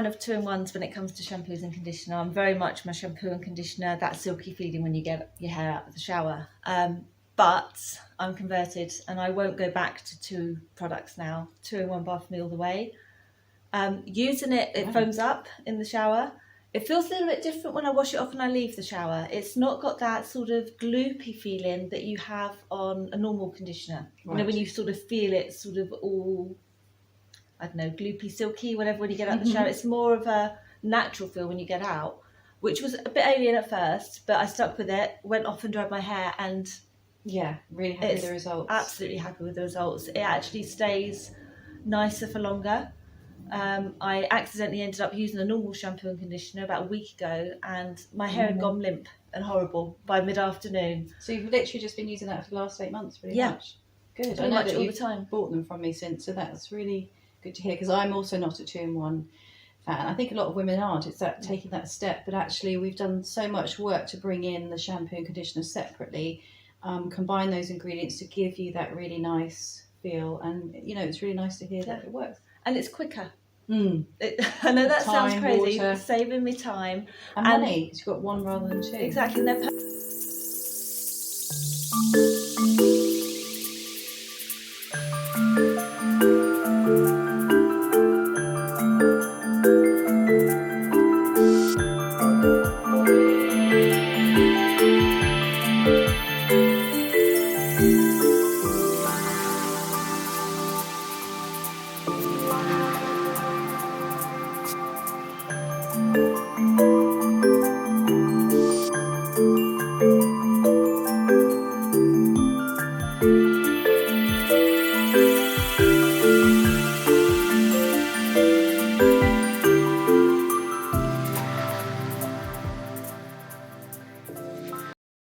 fan of 2-in-1s when it comes to shampoos and conditioner. I'm very much my shampoo and conditioner, that silky feeling when you get your hair out of the shower. But I'm converted and I won't go back to 2 products now. 2-in-1 bar for me all the way. Using it, it foams up in the shower. It feels a little bit different when I wash it off and I leave the shower. It's not got that sort of gloopy feeling that you have on a normal conditioner. Right. You know, when you sort of feel it sort of all, I don't know, gloopy, silky, whatever, when you get out of the shower. It's more of a natural feel when you get out, which was a bit alien at first, but I stuck with it, went off and dried my hair, and yeah, really happy with the results. Absolutely happy with the results. It actually stays nicer for longer. I accidentally ended up using a normal shampoo and conditioner about a week ago, and my hair had gone limp and horrible by mid-afternoon. So you've literally just been using that for the last 8 months, pretty much? Good. Pretty much all the time. Bought them from me since, so that's really good to hear, because I'm also not a 2-in-1 fan. I think a lot of women aren't. It's that taking that step, but actually we've done so much work to bring in the shampoo and conditioner separately, combine those ingredients to give you that really nice feel, and you know, it's really nice to hear that it works. And it's quicker. I know that sounds crazy, water, saving me time and money, because you've got one rather than 2. Exactly.